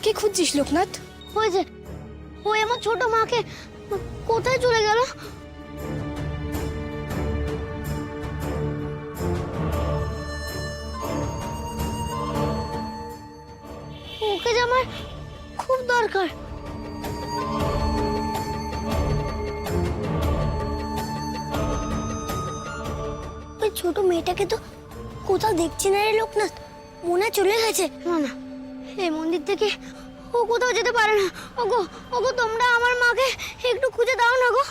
কাকে খুঁজছিস লোকনাথ? ওই যে ওই আমার ছোট মাকে কোথায় চলে গেল? ওকে যে আমার খুব দরকার। ওই ছোট মেয়েটাকে তো কোথাও দেখছি না রে লোকনাথ, মনে হয় চলে গেছে। না না, এই মন্দির থেকে ও কোথাও যেতে পারে না। ওগো ওগো, তোমরা আমার মাকে একটু খুঁজে দাও না গো।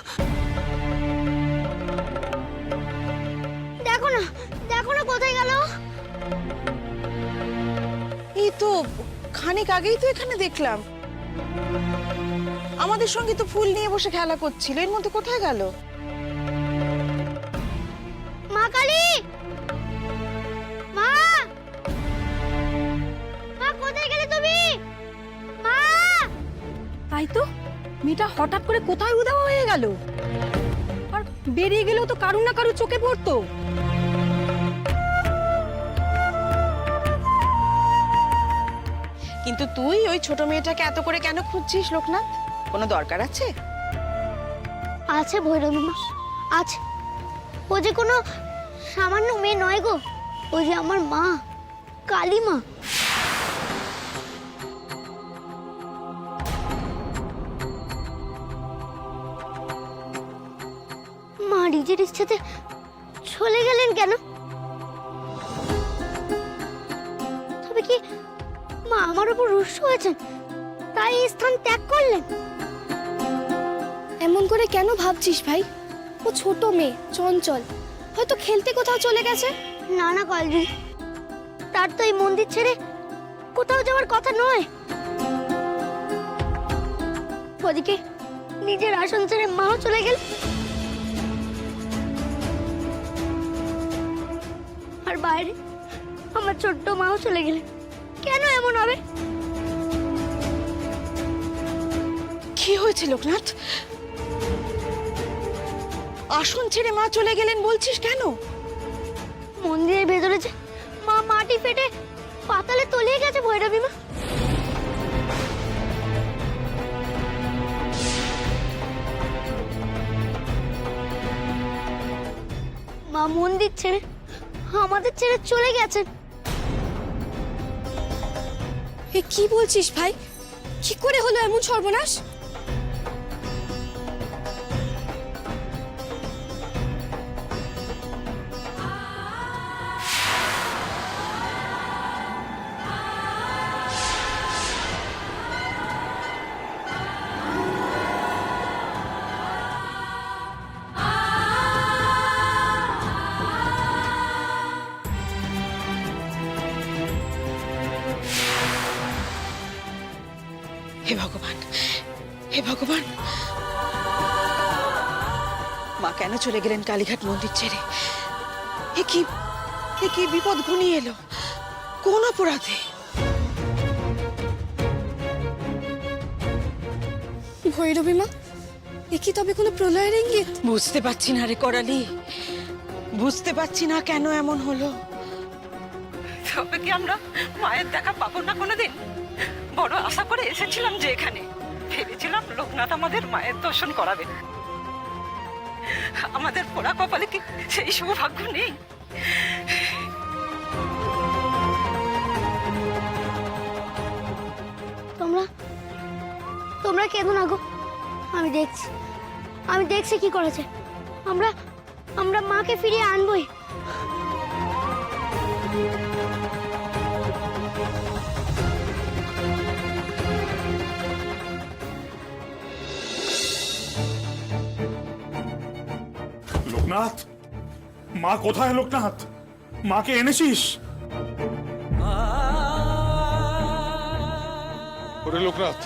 দেখো না, দেখো না কোথায় গেল। এই তো খানিক আগেই তো এখানে দেখলাম, আমাদের সঙ্গে তো ফুল নিয়ে বসে খেলা করছিল, এর মধ্যে কোথায় গেল? মা কালী, মা, মা কোথায় গেলে তুমি? মা! তাই তো, মেয়েটা হঠাৎ করে কোথায় উধাও হয়ে গেল, আর বেরিয়ে গেলেও তো কারুর না কারুর চোখে পড়তো। কিন্তু তুই ওই ছোট মেয়েটাকে এত করে কেন খুঁজছিস লোকনাথ? কোনো দরকার আছে? আছে ভৈরবী মা, আছে। ও যে কোনো সামান্য মেয়ে নয় গো, ও যে আমার মা, কালী মা। মা নিজের ইচ্ছাতে চলে গেলেন কেন? তবে কি মা আমার উপর রুষ্ট হয়েছেন, তাই এই স্থান ত্যাগ করলেন? এমন করে কেন ভাবছিস ভাই? ও ছোট মেয়ে, চঞ্চল, হয়তো খেলতে কোথাও চলে গেছে। না না কলজি, তার তো এই মন্দির ছেড়ে কোথাও যাওয়ার কথা নয়। ওদিকে নিজের আসন ছেড়ে মাও চলে গেল, আর বাইরে আমার ছোট্ট মাও চলে গেলেন। কেন এমন হবে? কি হয়েছে লোকনাথ? আসন ছেড়ে মা চলে গেলেন বলছিস কেন? মন্দিরের ভেতরে যে মা মাটি ফেটে পাতালে তলিয়ে গেছে ভৈরবী মা। মা মন্দির ছেড়ে আমাদের ছেড়ে চলে গেছেন। এ কি বলছিস ভাই? কি করে হলো এমন সর্বনাশ? হে ভগবান, হে ভগবান, মা কেন চলে গেলেন কালীঘাট মন্দির ছেড়ে? এ কি বিপদ ঘনিয়ে এলো? কোন অপরাধে? ভৈরবী মা, এ কি তবে কোনো প্রলয়ের ইঙ্গিত? বুঝতে পারছি না রে করালি, বুঝতে পারছি না কেন এমন হলো। তবে কি আমরা মায়ের দেখা পাবো না কোনোদিন? বড় আশা করে এসেছিলাম যে এখানে, ভেবেছিলাম লোকনাথ আমাদের মায়ের দর্শন করাবে। আমাদের পোড়া কপালে কি সেই সৌভাগ্য নেই? তোমরা তোমরা কেঁদো না গো, আমি দেখছি, আমি দেখছি কি করেছে। আমরা আমরা মাকে ফিরিয়ে আনবই। লোকনাথ, মা কোথায়? লোকনাথ, মাকে এনেছিস? ওরে লোকনাথ,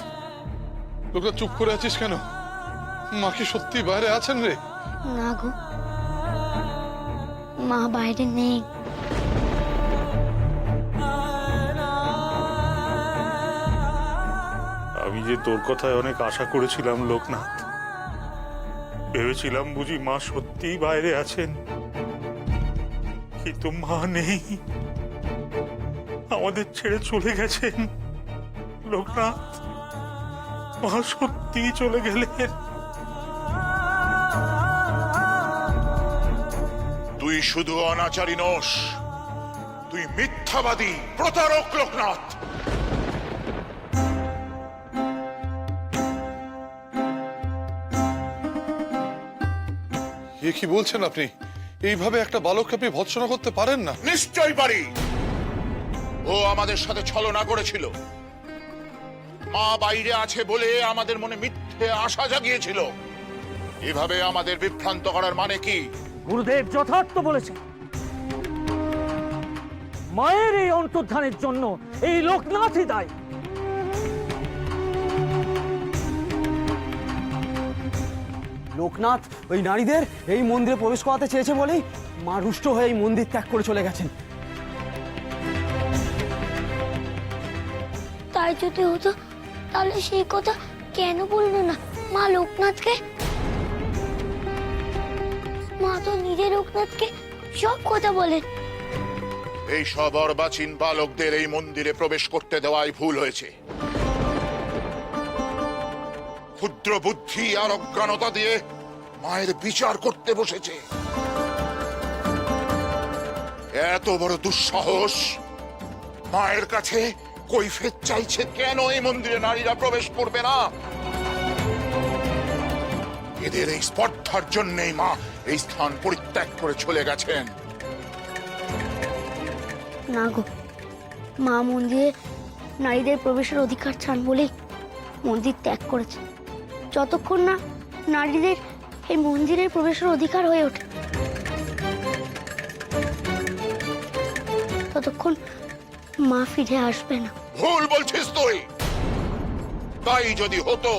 লোকনাথ চুপ করে আছিস কেন? মা কি সত্যি বাইরে আছেন রে? না গো, মা বাইরে নেই। আমি যে তোর কথায় অনেক আশা করেছিলাম লোকনাথ, ভেবেছিলাম বুঝি মা সত্যিই বাইরে আছেন, কিন্তু মা নেই, আমাদের ছেড়ে চলে গেছেন। লোকনাথ, মা সত্যি চলে গেলেন। তুই শুধু অনাচারী নোস, তুই মিথ্যাবাদী প্রতারক লোকনাথ। এ কি বলছেন আপনি? এইভাবে একটা বালককে আপনি ভৎসনা করতে পারেন না। নিশ্চয় পারি। ও আমাদের সাথে ছলনা করেছিল। মা বাইরে আছে বলে আমাদের মনে মিথ্যে আশা জাগিয়েছিল। এভাবে আমাদের বিভ্রান্ত করার মানে কি? গুরুদেব যথার্থ বলেছেন। মায়ের এই অন্তর্ধানের জন্য এই লোকনাথই দায়ী। লোকনাথ ওই নারীদের এই মন্দিরে প্রবেশ করাতে চেয়েছে বলেই মা রুষ্ট হয়ে এই মন্দির ত্যাগ করে চলে গেছেন। তাই যদি হতো তাহলে সেই কথা কেন বললো না মা লোকনাথকে? মা তো নিজে লোকনাথকে সব কথা বলেন। এই সব অর্বাচীন বালকদের এই মন্দিরে প্রবেশ করতে দেওয়াই ভুল হয়েছে। ক্ষুদ্র বুদ্ধি আর অজ্ঞানতা দিয়ে মায়ের বিচার করতে বসেছে। এত বড় দুঃসাহস! মায়ের কাছে কৈফিয়ত চাইছে কেন এই মন্দিরে নারীরা প্রবেশ করবে না। এদের এই স্পর্ধার জন্যই মা এই স্থান পরিত্যাগ করে চলে গেছেন। না গো, মা মন্দিরে নারীদের প্রবেশের অধিকার চান বলেই মন্দির ত্যাগ করেছে। যতক্ষণ না নারীদের এই মন্দিরের প্রবেশের অধিকার হয়ে ওঠে ততক্ষণ মা ফিরে আসবে না। ভুল বলছিস তুই। তাই যদি হতো,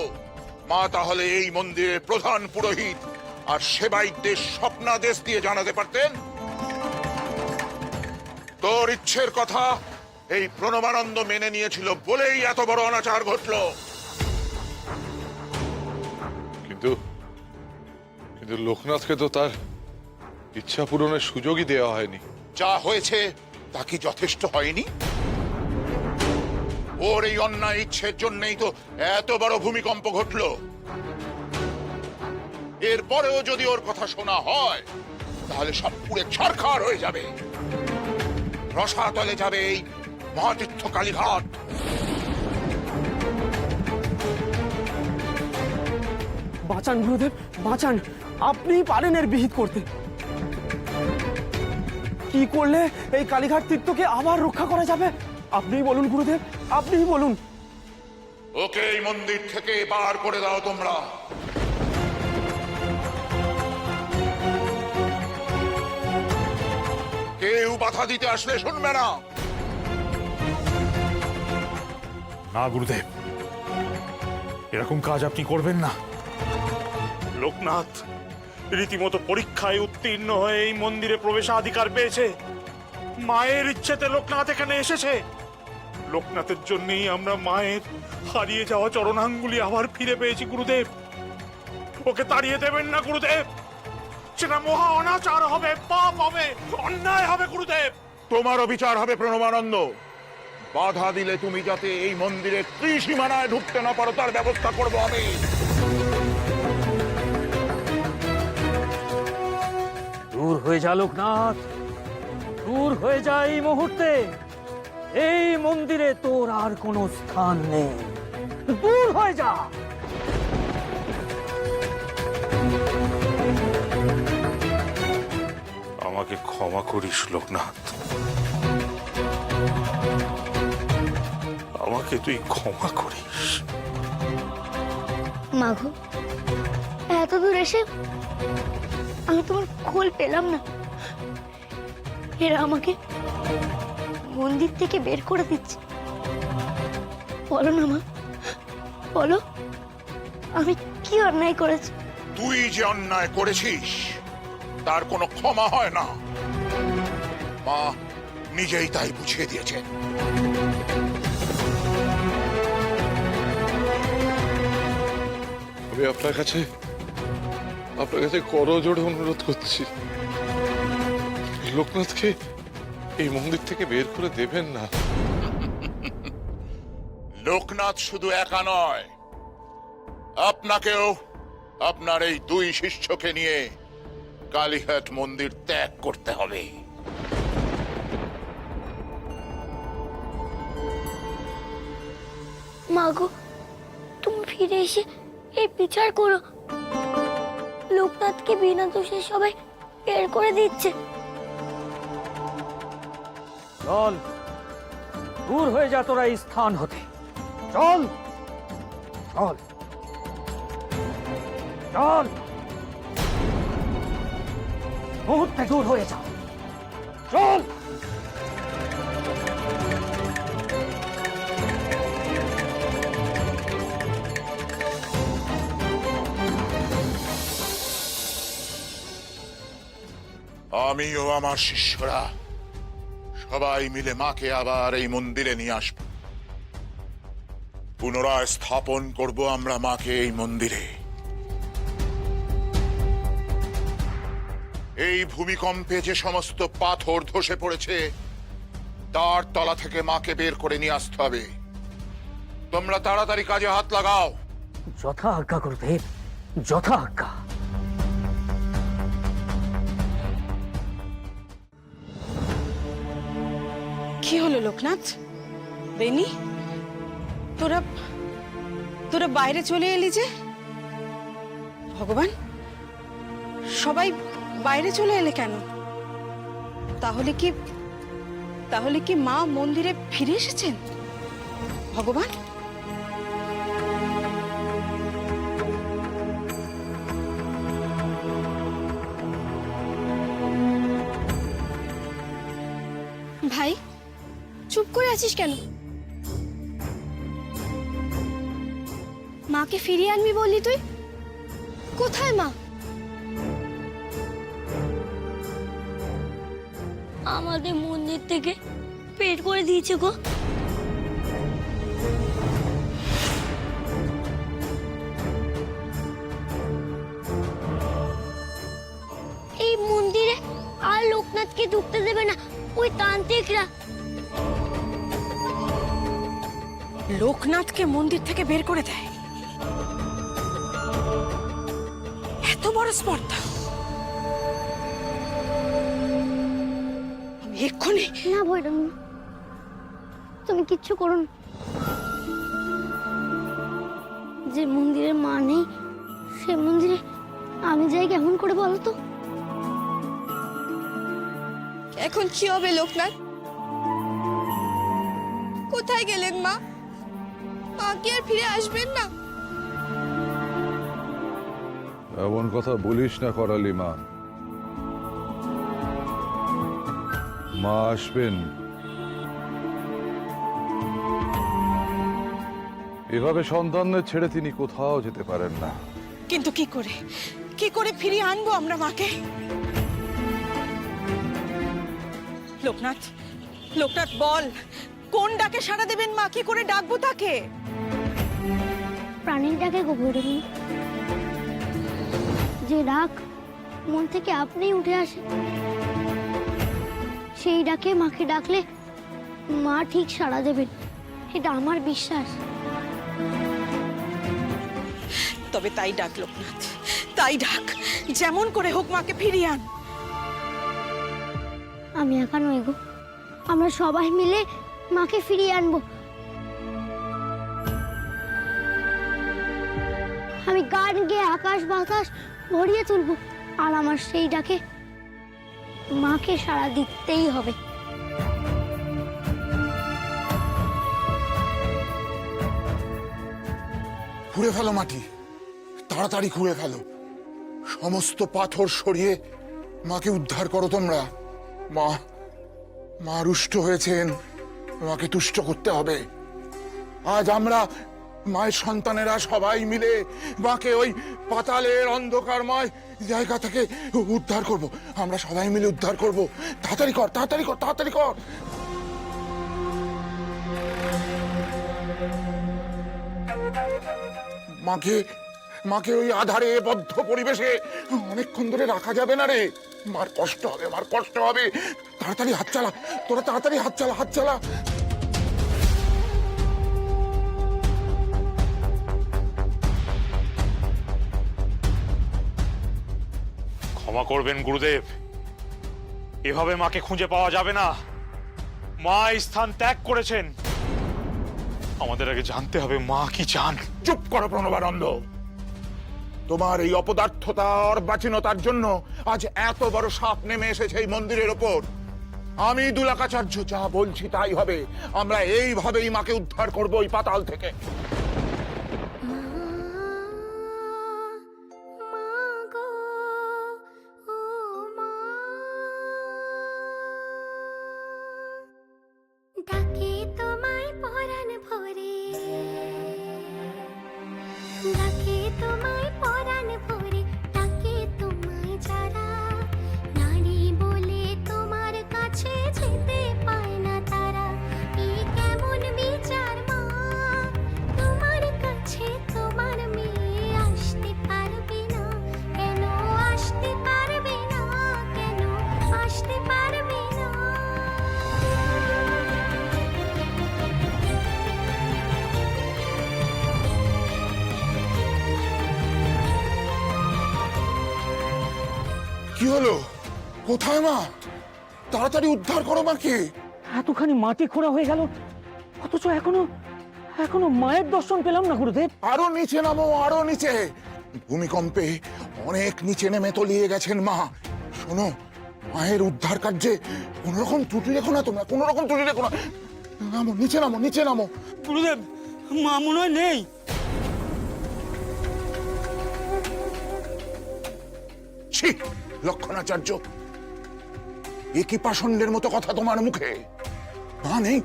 মা তাহলে এই মন্দিরের প্রধান পুরোহিত আর সেবায়িতদের স্বপ্নাদেশ দিয়ে জানাতে পারতেন। তোর ইচ্ছের কথা এই প্রণবানন্দ মেনে নিয়েছিল বলেই এত বড় অনাচার ঘটল। কিন্তু লোকনাথকে তো তার ইচ্ছা পূরণের সুযোগই দেওয়া হয়নি। যা হয়েছে তা কি যথেষ্ট হয়নি? ওর এই অন্যায় ইচ্ছের জন্যই তো এত বড় ভূমিকম্প ঘটল। এরপরেও যদি ওর কথা শোনা হয় তাহলে সব পুড়ে ছারখার হয়ে যাবে। রসাতলে যাবে এই মহাতীর্থ কালীঘাট। বাঁচান গুরুদেব, বাঁচান। আপনিই পারেন এর বিহিত করতে। কি করলে এই কালীঘাট তীর্থকে আবার রক্ষা করা যাবে? আপনিই বলুন গুরুদেব, আপনিই বলুন। ওকে এই মন্দির থেকে বার করে দাও তোমরা। কেউ বাধা দিতে আসলে শুনবে না। না গুরুদেব, এরকম কাজ আপনি করবেন না। লোকনাথ রীতিমতো পরীক্ষায় উত্তীর্ণ হয়ে এই মন্দিরে প্রবেশাধিকার পেয়েছে। মায়ের ইচ্ছেতে লোকনাথ এখানে এসেছে। লোকনাথের জন্যই আমরা মায়ের হারিয়ে যাওয়া চরণাঙ্গুলি আবার ফিরে পেয়েছি গুরুদেব। ওকে তাড়িয়ে দেবেন না গুরুদেব। সেটা মহা অনাচার হবে, পাপ হবে, অন্যায় হবে গুরুদেব। তোমারও বিচার হবে প্রণবানন্দ। বাধা দিলে তুমি যাতে এই মন্দিরের ত্রিসীমানায় ঢুকতে না পারো তার ব্যবস্থা করবো আমি। দূর হয়ে যা লোকনাথ, দূর হয়ে যা এই মুহূর্তে। এই মন্দিরে তোর আর কোনো স্থান নেই। দূর হয়ে যা। আমাকে ক্ষমা করিস লোকনাথ, আমাকে তুই ক্ষমা করিস। মাগো, এত দূর এসে আমি তোমার খোল পেলাম না। এরা আমাকে মন্দির থেকে বের করে দিচ্ছে। বলো না মা, বলো আমি কি অন্যায় করেছি? তুই যে অন্যায় করেছিস তার কোনো ক্ষমা হয় না। মা নিজেই তাই বুঝিয়ে দিয়েছেন। আমি আপনার কাছে করজোড়ে অনুরোধ করছি, লোকনাথকে এই মন্দির থেকে বের করে দেবেন না। লোকনাথ শুধু একা নয়, আপনাকেও আপনার এই দুই শিষ্যকে নিয়ে কালীঘাট মন্দির ত্যাগ করতে হবে। মাগো, তুমি ফিরে এসে এই বিচার করো। লোকনাথকে বিনা দোষে সবাই বের করে দিচ্ছে। চল, দূর হয়ে যা তোরা এই স্থান হতে। চল চল চল, মুহূর্তে দূর হয়ে যা। চল। আমি ও আমার শিষ্যরা সবাই মিলে মাকে আবার এই মন্দিরে নিয়ে আসব। পুনরায় স্থাপন করব আমরা মাকে এই মন্দিরে। এই ভূমিকম্পে যে সমস্ত পাথর ধসে পড়েছে তার তলা থেকে মাকে বের করে নিয়ে আসতে হবে। তোমরা তাড়াতাড়ি কাজে হাত লাগাও। যথা আজ্ঞা গুরুদেব, যথা আজ্ঞা। কি হলো লোকনাথ, বেনি, তোরা তোরা বাইরে চলে এলি যে? ভগবান, সবাই বাইরে চলে এলে কেন? তাহলে কি মা মন্দিরে ফিরে এসেছেন? ভগবান, ভাই, চুপ করে আছিস কেন? মাকে ফিরিয়ে আনবি বললি তুই? কোথায় মা? আমাদের মন্দির থেকে বের করে দিয়েছে গো। এই মন্দিরে আর লোকনাথকে ঢুকতে দেবে না ওই তান্ত্রিকরা। লোকনাথকে মন্দির থেকে বের করে দেয়? এত বড় স্পর্ধা! আমি এক্ষুনি না ভৈরব, তুমি কিচ্ছু করো না। যে মন্দিরের মা নেই সে মন্দিরে আমি যাই কেমন করে বলো তো? এখন কি হবে লোকনাথ? কোথায় গেলেন মা? মা কি আর ফিরে আসবেন না? এমন কথা বলিস না করালি মা। মা আসবেন। এভাবে সন্তানদের ছেড়ে তিনি কোথাও যেতে পারেন না। কিন্তু কি করে ফিরিয়ে আনবো আমরা মাকে? লোকনাথ বল, কোন ডাকে সাড়া দেবেন মা? কি করে ডাকবো তাকে? প্রাণীর ডাকে গো ভৈরব, যে ডাক মন থেকে আপনিই উঠে আসে। সেই ডাকে মাকে ডাকলে মা ঠিক সাড়া দেবেন, এটা আমার বিশ্বাস। তবে তাই ডাক লোকনাথ, তাই ডাক। যেমন করে হোক মাকে ফিরিয়ে আন। আমি একা নই গো, আমরা সবাই মিলে মাকে ফিরিয়ে আনবো। আমি গান গেয়ে আকাশ বাতাস ভরিয়ে তুলবো, আর আমার সেই ডাকে মাকে সাড়া দিতেই হবে। খুঁড়ে ফেলো মাটি, তাড়াতাড়ি খুঁড়ে ফেলো। সমস্ত পাথর সরিয়ে মাকে উদ্ধার করো তোমরা। মা রুষ্ট হয়েছেন, মাকে তুষ্ট করতে হবে। আজ আমরা মায়ের সন্তানেরা সবাই মিলে মাকে ওই পাতালের অন্ধকারময় জায়গা থেকে উদ্ধার করব। আমরা সবাই মিলে উদ্ধার করব। তাড়াতাড়ি কর, তাড়াতাড়ি কর, তাড়াতাড়ি কর। মাকে ওই আধারে বদ্ধ পরিবেশে অনেকক্ষণ ধরে রাখা যাবে না রে। মার কষ্ট হবে, মার কষ্ট হবে। তাড়াতাড়ি হাত চালা, তোরা তাড়াতাড়ি হাত চালা। ক্ষমা করবেন গুরুদেব, এভাবে মাকে খুঁজে পাওয়া যাবে না। মা এই স্থান ত্যাগ করেছেন। আমাদের আগে জানতে হবে মা কি চান। চুপ করো প্রণবানন্দ। তোমার এই অপদার্থতা অর্বাচীনতার জন্য আজ এত বড় সাপ নেমে এসেছে এই মন্দিরের ওপর। আমি দুলাকাচার্য যা বলছি তাই হবে। আমরা এইভাবেই মাকে উদ্ধার করব ওই পাতাল থেকে। ডাকে তোমায় পরাণ ভরে, ডাকে তোমায় পরাণ ভরে, ডাকে তোমায় যারা নারী বলে তোমার কাছে যেতে পায় না তারা। এ কেমন বিচার মা, তোমার কাছে তোমার মেয়ে আসতে পারবে না কেন? আসতে পারবে না কেন? আসতে পারবে না। কি হলো? কোথায় মা? তাড়াতাড়ি উদ্ধার করো মাকে। এতখানি মাটি খোঁড়া হয়ে গেল, অথচ এখনো মায়ের দর্শন পেলাম না গুরুদেব। আরো নিচে নামো, আরো নিচে। ভূমিকম্পে অনেক নিচে নেমে তলিয়ে গেছেন মা। শোনো, মায়ের উদ্ধার কার্যে কোন রকম ত্রুটি রেখো না তোমরা, কোন রকম ত্রুটি রেখো না। নামো, নিচে নামো, নিচে নামো। গুরুদেব, মা মনে হয় নেই। ছি, লক্ষণাচার্য, এ কি পাষণ্ডের মতো কথা তোমার মুখে? মা নেই,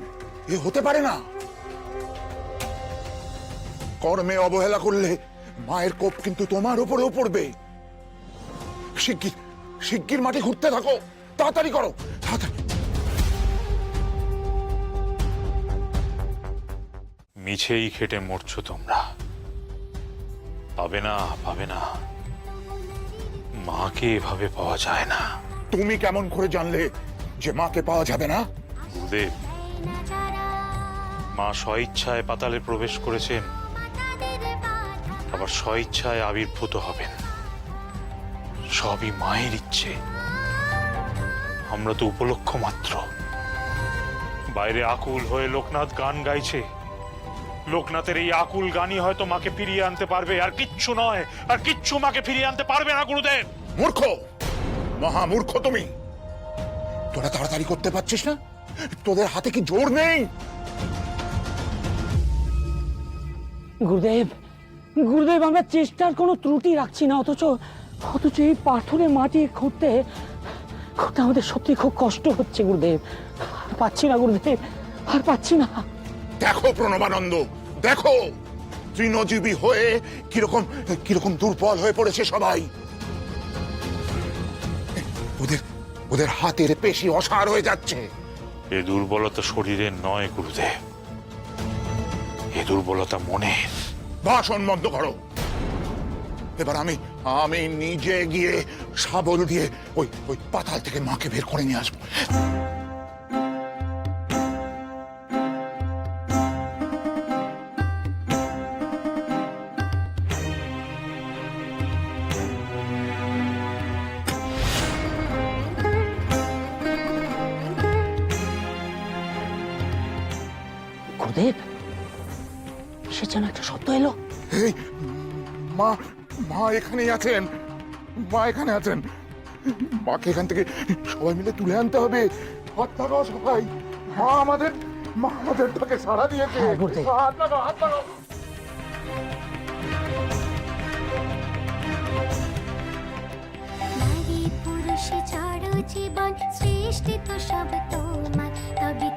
এ হতে পারে না। কর্মে অবহেলা করলে মায়ের কোপ কিন্তু তোমার উপরেও পড়বে। শিগগির শিগগির মাটি ঘুরতে থাকো, তাড়াতাড়ি করো, তাড়াতাড়ি। মিছেই খেটে মরছো তোমরা। পাবে না, পাবে না। মাকে এভাবে পাওয়া যায় না। তুমি কেমন করে জানলে যে মাকে পাওয়া যাবে না? গুরুদেব, মা স্বইচ্ছায় পাতালে প্রবেশ করেছেন, আবার স্বইচ্ছায় আবির্ভূত হবেন। সবই মায়ের ইচ্ছে। আমরা তো উপলক্ষ মাত্র। বাইরে আকুল হয়ে লোকনাথ গান গাইছে। লোকনাথের এই আকুল গানই হয়তো মাকে ফিরিয়ে আনতে পারবে, আর কিচ্ছু নয়। আর কিচ্ছু মাকে ফিরিয়ে আনতে পারবে না গুরুদেব। মূর্খ, মহা মূর্খ তুমি। তোরা তাড়াতাড়ি করতে পারছিস না? তোদের হাতে কি জোর নেই? গুরুদেব, গুরুদেব, আমরা চেষ্টার কোনো ত্রুটি রাখছি না, অথচ এই পাথরে মাটি খুঁড়তে আমাদের সত্যি খুব কষ্ট হচ্ছে গুরুদেব। আর পাচ্ছি না গুরুদেব, আর পাচ্ছি না। দেখো প্রণবানন্দ, দেখো তৃণজীবী হয়ে কিরকম কিরকম দুর্বল হয়ে পড়েছে সবাই। ওদের হাতের পেশি অসাড় হয়ে যাচ্ছে। এ দুর্বলতা শরীরের নয় গুরুদেব, এ দুর্বলতা মনের। ভাষণ বন্ধ করো। এবার আমি নিজে গিয়ে শাবল দিয়ে ওই পাতাল থেকে মাকে বের করে নিয়ে আসবো। গুরুদেব, সে যেন একটা শব্দ এলো। এই মা, মা এখানেই আছেন। মা এখানে আছেন। মাকে এখান থেকে সবাই মিলে তুলে আনতে হবে। হাত লাগাও সবাই। মা আমাদের তাকে সাড়া দিয়েছে। হ্যাঁ, গুরুদেব। হাত লাগাও, হাত লাগাও। নারী পুরুষ জড় জীবন সৃষ্টি তো সব তোমার, তবে